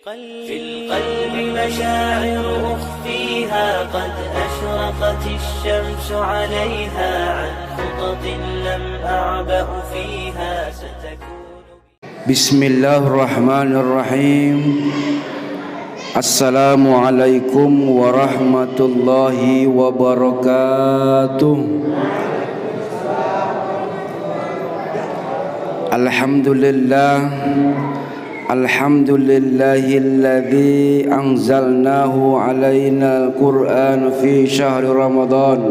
في القلب مشاعر أخفيها قد أشرقت الشمس عليها عن خطط لم أعبأ فيها ستكون. بسم الله الرحمن الرحيم. السلام عليكم ورحمة الله وبركاته. Alhamdulillah, alhamdulillahilladzi anzalnahu alaina al-Qur'an fi syahri Ramadan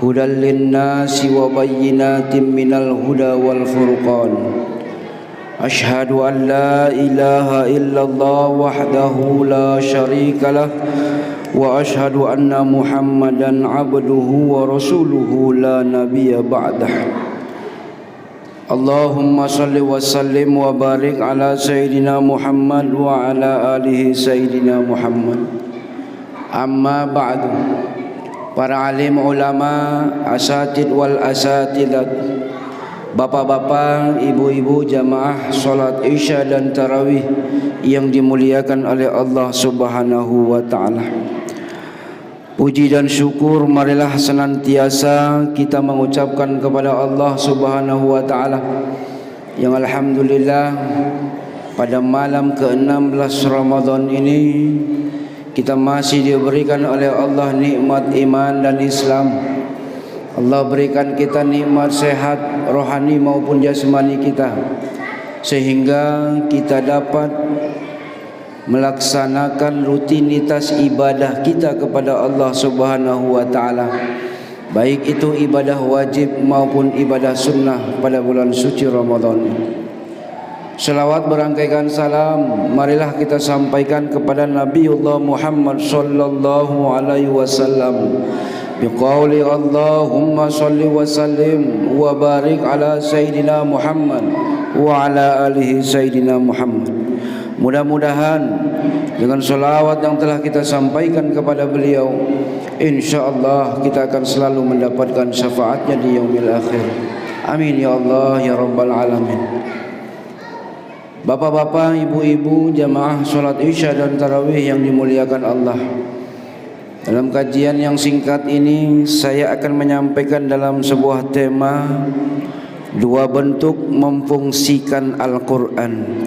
hudan linnasi wa bayyinatin minal huda wal furqan. Ashhadu an la ilaha illallah wahdahu la syarika lah wa ashhadu anna Muhammadan abduhu wa rasuluhu la nabiyya ba'dah. Allahumma salli wa sallim wa barik ala Sayyidina Muhammad wa ala alihi Sayyidina Muhammad. Amma ba'du. Para alim ulama, asatid wal asatidat, bapak-bapak, ibu-ibu jamaah salat Isya dan tarawih yang dimuliakan oleh Allah Subhanahu wa taala. Puji dan syukur marilah senantiasa kita mengucapkan kepada Allah Subhanahu wa taala yang alhamdulillah pada malam ke-16 Ramadan ini kita masih diberikan oleh Allah nikmat iman dan Islam. Allah berikan kita nikmat sehat rohani maupun jasmani kita sehingga kita dapat melaksanakan rutinitas ibadah kita kepada Allah Subhanahu wa taala, baik itu ibadah wajib maupun ibadah sunnah pada bulan suci Ramadan. Selawat berangkaikan salam marilah kita sampaikan kepada Nabiullah Muhammad sallallahu alaihi wasallam biqauli Allahumma salli wa sallim wa barik ala Sayyidina Muhammad wa ala alihi Sayyidina Muhammad. Mudah-mudahan dengan salawat yang telah kita sampaikan kepada beliau, insyaallah kita akan selalu mendapatkan syafaatnya di yaumil akhir. Amin ya Allah ya rabbal alamin. Bapak-bapak, ibu-ibu jamaah salat Isya dan tarawih yang dimuliakan Allah. Dalam kajian yang singkat ini saya akan menyampaikan dalam sebuah tema dua bentuk memfungsikan Al-Qur'an.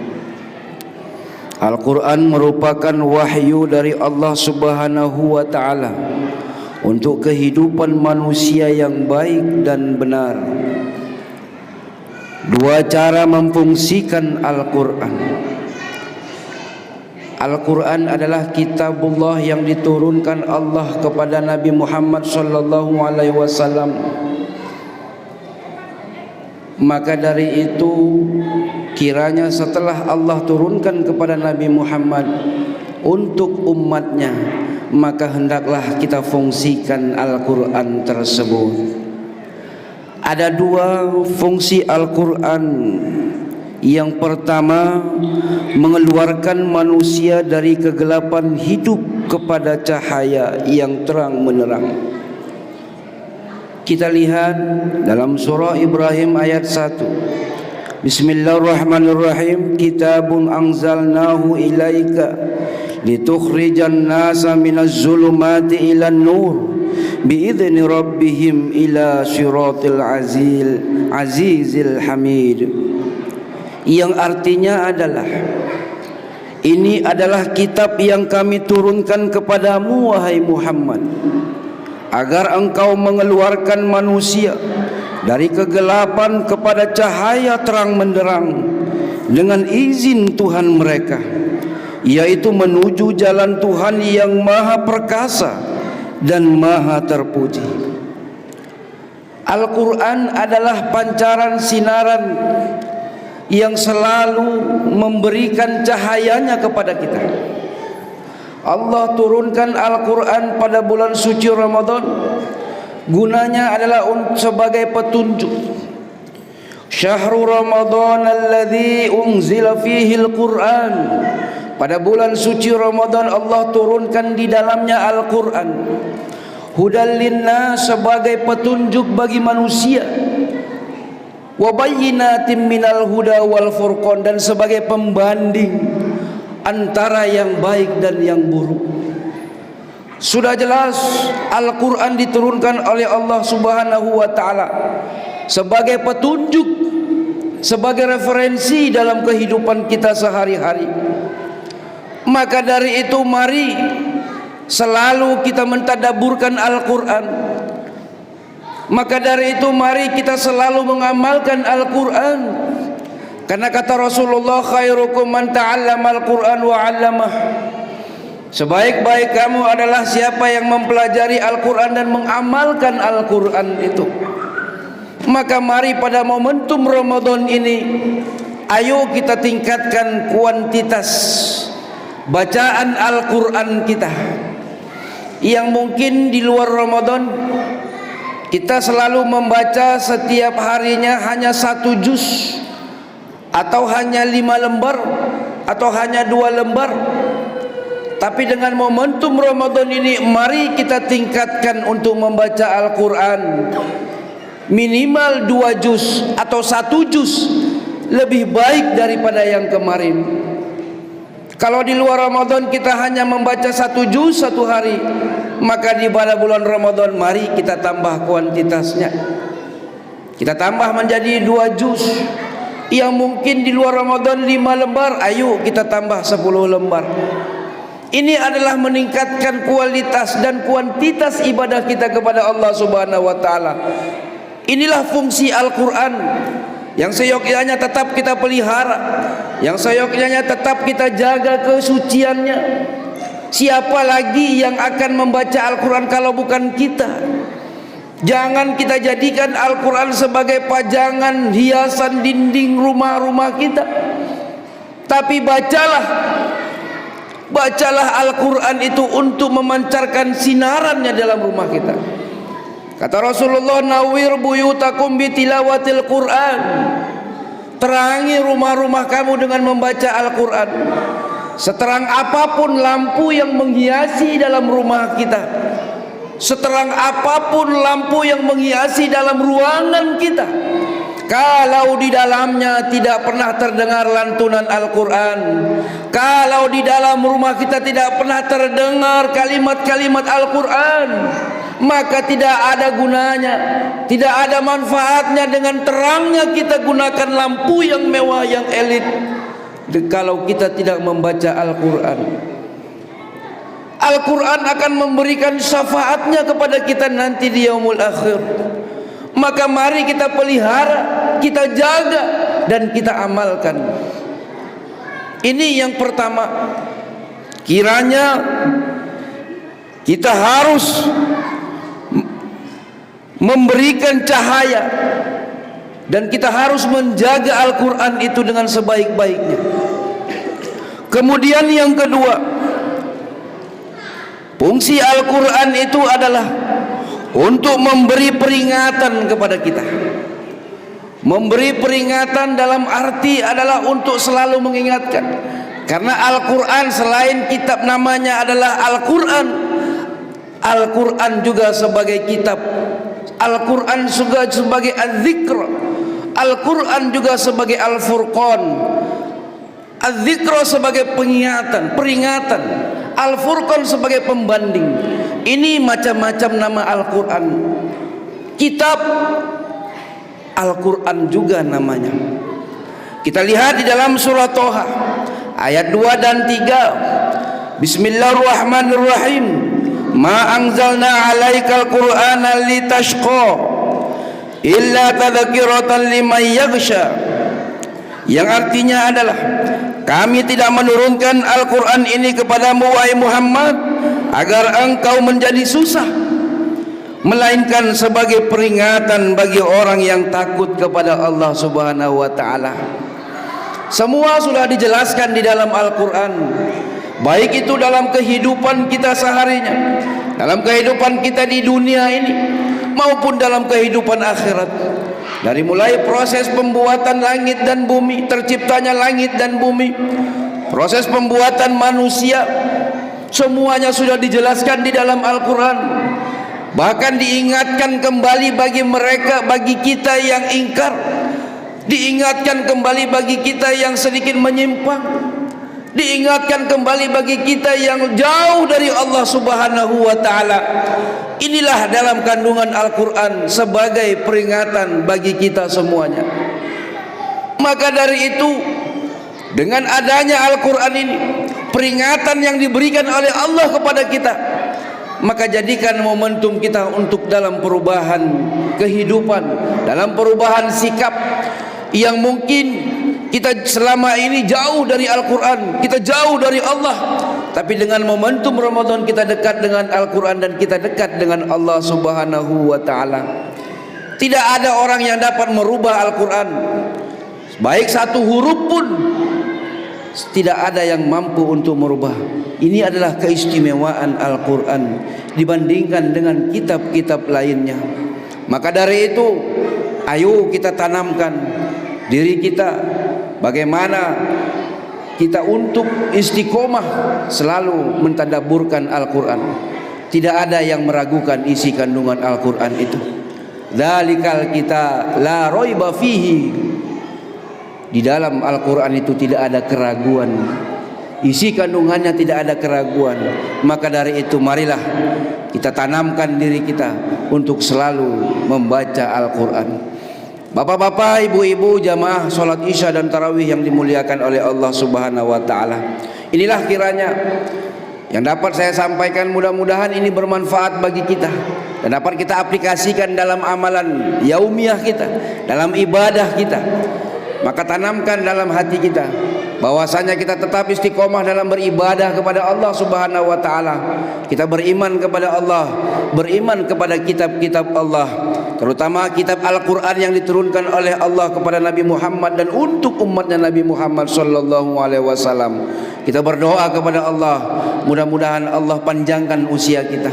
Al-Quran merupakan wahyu dari Allah Subhanahu wa ta'ala untuk kehidupan manusia yang baik dan benar. Dua cara memfungsikan Al-Quran. Al-Quran adalah kitabullah yang diturunkan Allah kepada Nabi Muhammad sallallahu alaihi wasallam. Maka dari itu kiranya setelah Allah turunkan kepada Nabi Muhammad untuk umatnya, maka hendaklah kita fungsikan Al-Quran tersebut. Ada dua fungsi Al-Quran. Yang pertama, mengeluarkan manusia dari kegelapan hidup kepada cahaya yang terang menerang. Kita lihat dalam surah Ibrahim ayat 1. Bismillahirrahmanirrahim. Kitabun anzalnahu ilaika litukhrijan nasa minaz zulumati ilan nur biidzni rabbihim ila siratil azizil hamid. Yang artinya adalah, ini adalah kitab yang kami turunkan kepadamu wahai Muhammad, agar engkau mengeluarkan manusia dari kegelapan kepada cahaya terang menderang dengan izin Tuhan mereka, yaitu menuju jalan Tuhan yang maha perkasa dan maha terpuji. Al-Quran adalah pancaran sinaran yang selalu memberikan cahayanya kepada kita. Allah turunkan Al-Quran pada bulan suci Ramadan, gunanya adalah sebagai petunjuk. Syahrul Ramadan alladzi unzila fihi al-Quran. Pada bulan suci Ramadan Allah turunkan di dalamnya Al-Quran. Hudan linnas, sebagai petunjuk bagi manusia. Wa bayyinatin minal huda wal furqan, dan sebagai pembanding antara yang baik dan yang buruk. Sudah jelas Al-Quran diturunkan oleh Allah Subhanahu wa ta'ala sebagai petunjuk, sebagai referensi dalam kehidupan kita sehari-hari. Maka dari itu mari selalu kita mentadabburkan Al-Quran. Maka dari itu mari kita selalu mengamalkan Al-Quran. Karena kata Rasulullah, khairukum man ta'allama Al-Quran wa 'allamah. Sebaik-baik kamu adalah siapa yang mempelajari Al-Quran dan mengamalkan Al-Quran itu. Maka mari pada momentum Ramadan ini, ayo kita tingkatkan kuantitas bacaan Al-Quran kita. Yang mungkin di luar Ramadan kita selalu membaca setiap harinya hanya 1 juz, atau hanya 5 lembar, atau hanya 2 lembar. Tapi dengan momentum Ramadan ini, mari kita tingkatkan untuk membaca Al-Quran minimal 2 juz atau 1 juz, lebih baik daripada yang kemarin. Kalau di luar Ramadan kita hanya membaca 1 juz 1 hari, maka di pada bulan Ramadan mari kita tambah kuantitasnya. Kita tambah menjadi 2 juz. Yang mungkin di luar Ramadan 5 lembar, ayo kita tambah 10 lembar. Ini adalah meningkatkan kualitas dan kuantitas ibadah kita kepada Allah Subhanahu wa ta'ala. Inilah fungsi Al-Quran yang seyogyanya tetap kita pelihara, yang seyogyanya tetap kita jaga kesuciannya. Siapa lagi yang akan membaca Al-Quran kalau bukan kita? Jangan kita jadikan Al-Quran sebagai pajangan hiasan dinding rumah-rumah kita, tapi bacalah Al-Quran itu untuk memancarkan sinarannya dalam rumah kita. Kata Rasulullah, nawwir buyutakum bitilawatil Quran. Terangi rumah-rumah kamu dengan membaca Al-Quran. Seterang apapun lampu yang menghiasi dalam rumah kita, seterang apapun lampu yang menghiasi dalam ruangan kita, kalau di dalamnya tidak pernah terdengar lantunan Al-Quran, kalau di dalam rumah kita tidak pernah terdengar kalimat-kalimat Al-Quran, maka tidak ada gunanya, tidak ada manfaatnya dengan terangnya kita gunakan lampu yang mewah, yang elit, kalau kita tidak membaca Al-Quran. Al-Quran akan memberikan syafaatnya kepada kita nanti di yaumul akhir. Maka mari kita pelihara, kita jaga, dan kita amalkan. Ini yang pertama. Kiranya kita harus memberikan cahaya, dan kita harus menjaga Al-Quran itu dengan sebaik-baiknya. Kemudian yang kedua, fungsi Al-Quran itu adalah untuk memberi peringatan kepada kita. Memberi peringatan dalam arti adalah untuk selalu mengingatkan. Karena Al-Quran selain kitab namanya adalah Al-Quran, Al-Quran juga sebagai kitab, Al-Quran juga sebagai Az-Zikr, Al-Quran juga sebagai Al-Furqan, Az-Zikr sebagai peringatan, Al-Furqan sebagai pembanding. Ini macam-macam nama Al-Quran. Kitab Al-Quran juga namanya. Kita lihat di dalam surah Toha ayat 2 dan 3. Bismillahirrahmanirrahim. Ma anzalna 'alaikal Qur'ana litashqa illa tadhkiratan liman yaghsha. Yang artinya adalah, kami tidak menurunkan Al-Quran ini kepadamu wahai Muhammad agar engkau menjadi susah, melainkan sebagai peringatan bagi orang yang takut kepada Allah Subhanahu wa ta'ala. Semua sudah dijelaskan di dalam Al-Quran, baik itu dalam kehidupan kita seharinya, dalam kehidupan kita di dunia ini, maupun dalam kehidupan akhirat. Dari mulai proses pembuatan langit dan bumi, terciptanya langit dan bumi, proses pembuatan manusia, semuanya sudah dijelaskan di dalam Al-Quran. Bahkan diingatkan kembali bagi mereka, bagi kita yang ingkar, diingatkan kembali bagi kita yang sedikit menyimpang. diingatkan kembali bagi kita yang jauh dari Allah Subhanahu wa taala. Inilah dalam kandungan Al-Qur'an sebagai peringatan bagi kita semuanya. Maka dari itu, dengan adanya Al-Qur'an ini, peringatan yang diberikan oleh Allah kepada kita, maka jadikan momentum kita untuk dalam perubahan kehidupan, dalam perubahan sikap yang mungkin kita selama ini jauh dari Al-Quran, kita jauh dari Allah, tapi dengan momentum Ramadan kita dekat dengan Al-Quran dan kita dekat dengan Allah Subhanahu wa ta'ala. Tidak ada orang yang dapat merubah Al-Quran, baik satu huruf pun tidak ada yang mampu untuk merubah. Ini adalah keistimewaan Al-Quran dibandingkan dengan kitab-kitab lainnya. Maka dari itu, ayo kita tanamkan diri kita bagaimana kita untuk istiqomah selalu mentadabburkan Al-Quran. Tidak ada yang meragukan isi kandungan Al-Quran itu. Dzalikal kita la raiba fihi. Di dalam Al-Quran itu tidak ada keraguan, isi kandungannya tidak ada keraguan. Maka dari itu marilah kita tanamkan diri kita untuk selalu membaca Al-Quran. Bapak-bapak, ibu-ibu, jamaah sholat isya dan tarawih yang dimuliakan oleh Allah Subhanahu wa ta'ala, inilah kiranya yang dapat saya sampaikan. Mudah-mudahan ini bermanfaat bagi kita dan dapat kita aplikasikan dalam amalan yaumiyah kita, dalam ibadah kita. Maka tanamkan dalam hati kita bahwasanya kita tetap istiqomah dalam beribadah kepada Allah Subhanahu wa ta'ala. Kita beriman kepada Allah, beriman kepada kitab-kitab Allah, terutama kitab Al-Quran yang diturunkan oleh Allah kepada Nabi Muhammad dan untuk umatnya Nabi Muhammad sallallahu alaihi wasallam. Kita berdoa kepada Allah, mudah-mudahan Allah panjangkan usia kita,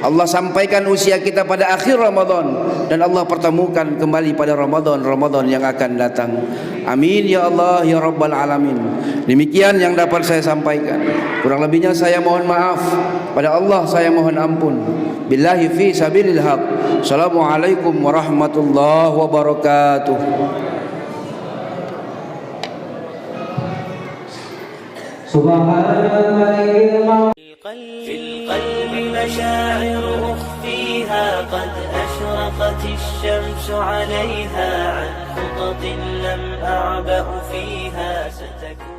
Allah sampaikan usia kita pada akhir Ramadan, dan Allah pertemukan kembali pada Ramadan yang akan datang. Amin ya Allah ya Rabbal Alamin. Demikian yang dapat saya sampaikan. Kurang lebihnya saya mohon maaf. Pada Allah saya mohon ampun. Billahi fi sabilil haq. Assalamualaikum warahmatullahi wabarakatuh. في القلب مشاعر أخفيها قد أشرقت الشمس عليها عن خطط لم أعبأ فيها ستكون